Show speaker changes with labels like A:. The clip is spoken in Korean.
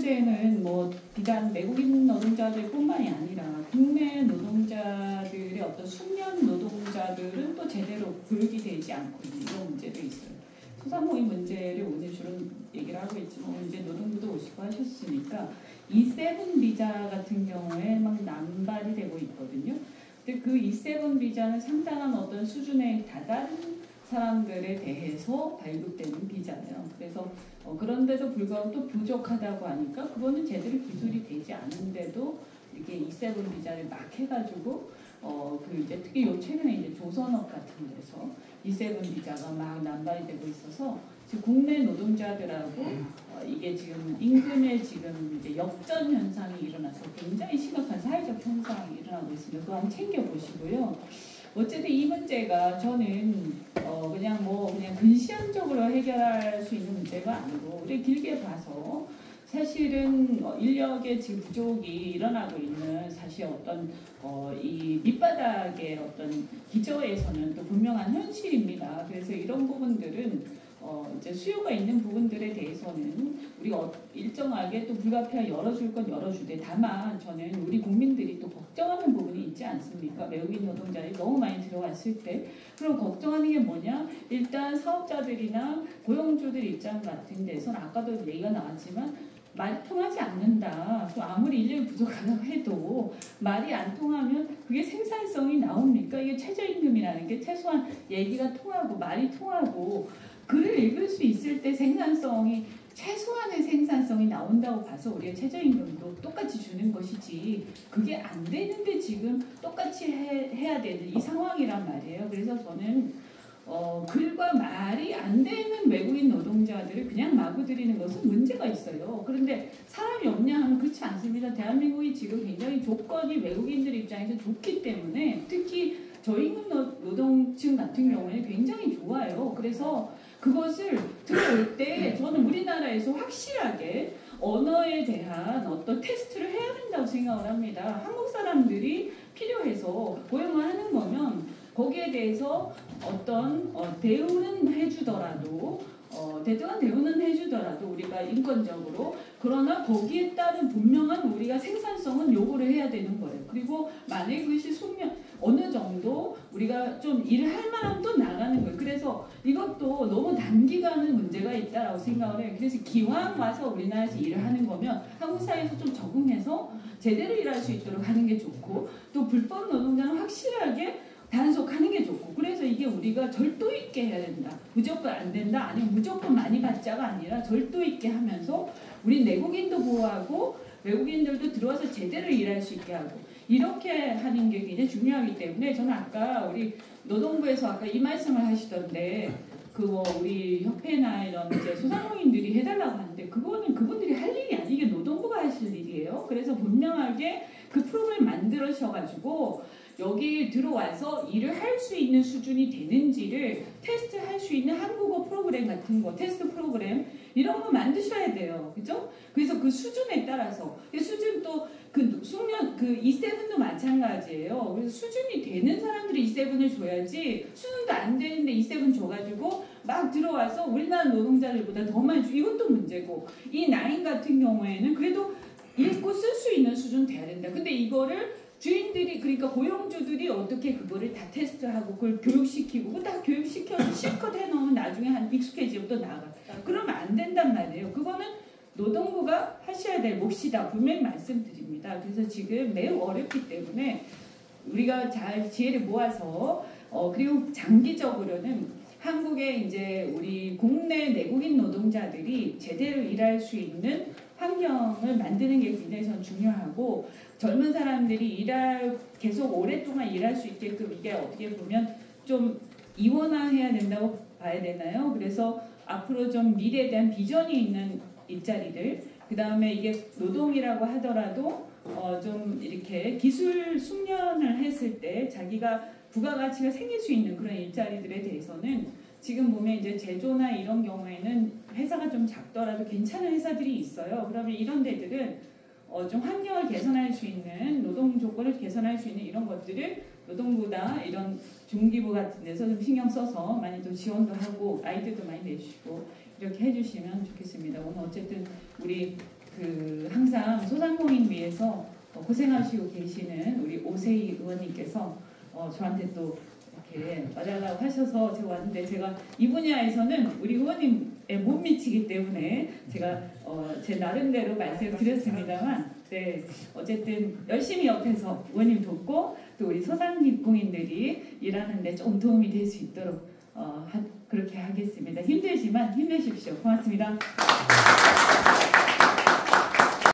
A: 문제는 뭐 비단 외국인 노동자들뿐만이 아니라 국내 노동자들의 어떤 숙련 노동자들은 또 제대로 교육이 되지 않고 있는 이런 문제도 있어요. 소상공인 문제를 오늘 주로 얘기를 하고 있지만 오늘 이제 노동부도 오시고 하셨으니까 E7 비자 같은 경우에 막 남발이 되고 있거든요. 근데 그 E7 비자는 상당한 어떤 수준에 다다른 사람들에 대해서 발급되는 비자예요. 그래서 그런데도 불구하고 또 부족하다고 하니까 그거는 제대로 기술이 되지 않은데도 이렇게 E7 비자를 막 해가지고 그 이제 특히 요 최근에 이제 조선업 같은 데서 E7 비자가 막 남발이 되고 있어서 지금 국내 노동자들하고 이게 지금 임금의 지금 이제 역전 현상이 일어나서 굉장히 심각한 사회적 현상이 일어나고 있습니다. 그거 한번 챙겨 보시고요. 어쨌든 이 문제가 저는 그냥 근시안적으로 해결할 수 있는 문제가 아니고 우리 길게 봐서 사실은 인력의 지금 부족이 일어나고 있는 사실 어떤 이 밑바닥의 어떤 기저에서는 또 분명한 현실입니다. 그래서 이런 부분들은 이제 수요가 있는 부분들에 대해서는 우리가 일정하게 또 불가피하 열어줄 건 열어주되 다만 저는 우리 국민들이 또 걱정하는 부분이 있지 않습니까? 외국인 노동자들이 너무 많이 들어왔을 때 그럼 걱정하는 게 뭐냐? 일단 사업자들이나 고용주들 입장 같은 데서는 아까도 얘기가 나왔지만 말이 통하지 않는다. 또 아무리 인력이 부족하다고 해도 말이 안 통하면 그게 생산성이 나옵니까? 이게 최저임금이라는 게 최소한 얘기가 통하고 말이 통하고 글을 읽을 수 있을 때 생산성이 최소한의 생산성이 나온다고 봐서 우리가 최저임금도 똑같이 주는 것이지 그게 안 되는데 지금 똑같이 해야 되는 이 상황이란 말이에요. 그래서 저는 글과 말이 안 되는 외국인 노동자들을 그냥 마구 들이는 것은 문제가 있어요. 그런데 사람이 없냐 하면 그렇지 않습니다. 대한민국이 지금 굉장히 조건이 외국인들 입장에서 좋기 때문에 특히 저임금 노동층 같은 경우에는 굉장히 좋아요. 그래서 그것을 들어올 때 저는 우리나라에서 확실하게 언어에 대한 어떤 테스트를 해야 된다고 생각을 합니다. 한국 사람들이 필요해서 고용을 하는 거면 거기에 대해서 어떤 대우는 해주더라도 대등한 대우는 해주더라도 우리가 인권적으로 그러나 거기에 따른 분명한 우리가 생산성은 요구를 해야 되는 거예요. 그리고 만약에 그것이 어느 정도 우리가 좀 일을 할 만하면 또 나가는 거예요. 그래서 이것도 너무 단기간은 문제가 있다라고 생각을 해요. 그래서 기왕 와서 우리나라에서 일을 하는 거면 한국 사회에서 좀 적응해서 제대로 일할 수 있도록 하는 게 좋고 또 불법 노동자는 확실하게 단속하는 게 좋고 그래서 이게 우리가 절도 있게 해야 된다. 무조건 안 된다. 아니면 무조건 많이 받자가 아니라 절도 있게 하면서 우리 내국인도 보호하고 외국인들도 들어와서 제대로 일할 수 있게 하고 이렇게 하는 게 굉장히 중요하기 때문에 저는 아까 우리 노동부에서 아까 이 말씀을 하시던데 우리 협회나 이런 이제 소상공인들이 해달라고 하는데 그거는 그분들이 할 일이 아니고 이게 노동부가 하실 일이에요. 그래서 분명하게 그 프로그램 만들으셔가지고 여기 들어와서 일을 할 수 있는 수준이 되는지를 테스트할 수 있는 한국어 프로그램 같은 거, 테스트 프로그램 이런 거 만드셔야 돼요. 그죠? 그래서 그 수준에 따라서 수준도 숙련 E7도 마찬가지예요. 그래서 수준이 되는 사람들이 E7을 줘야지 수준도 안 되는데 E7 줘가지고 막 들어와서 우리나라 노동자들보다 더 많이 주고 이것도 문제고 이 나인 같은 경우에는 그래도 읽고 쓸 수 있는 수준 돼야 된다. 근데 이거를 주인들이 그러니까 고용주들이 어떻게 그거를 다 테스트하고 그걸 교육시키고 그거 다 교육시켜서 실컷 해놓으면 나중에 한 익숙해지고 또 나가. 그러면 안 된단 말이에요. 그거는 노동부가 하셔야 될 몫이다. 분명히 말씀드립니다. 그래서 지금 매우 어렵기 때문에 우리가 잘 지혜를 모아서 그리고 장기적으로는 한국에 이제 우리 국내 내국인 노동자들이 제대로 일할 수 있는 환경을 만드는 게 굉장히 전 중요하고 젊은 사람들이 계속 오랫동안 일할 수 있게끔 이게 어떻게 보면 좀 이원화해야 된다고 봐야 되나요? 그래서 앞으로 좀 미래에 대한 비전이 있는 일자리들 그 다음에 이게 노동이라고 하더라도 좀 이렇게 기술 숙련을 했을 때 자기가 부가가치가 생길 수 있는 그런 일자리들에 대해서는 지금 보면 이제 제조나 이런 경우에는 회사가 좀 작더라도 괜찮은 회사들이 있어요. 그러면 이런 데들은 좀 환경을 개선할 수 있는 노동 조건을 개선할 수 있는 이런 것들을 노동부나 이런 중기부 같은 데서 좀 신경 써서 많이 또 지원도 하고 아이디어도 많이 내주시고 이렇게 해주시면 좋겠습니다. 오늘 어쨌든 우리 항상 소상공인 위해서 고생하시고 계시는 우리 오세희 의원님께서 저한테 또 이렇게 와달라고 하셔서 제가 왔는데, 제가 이 분야에서는 우리 의원님에 못 미치기 때문에 제가 제 나름대로 말씀을 드렸습니다만, 네, 어쨌든 열심히 옆에서 의원님 돕고 또 우리 소상공인들이 일하는데 좀 도움이 될 수 있도록 그렇게 하겠습니다. 힘들지만 힘내십시오. 고맙습니다.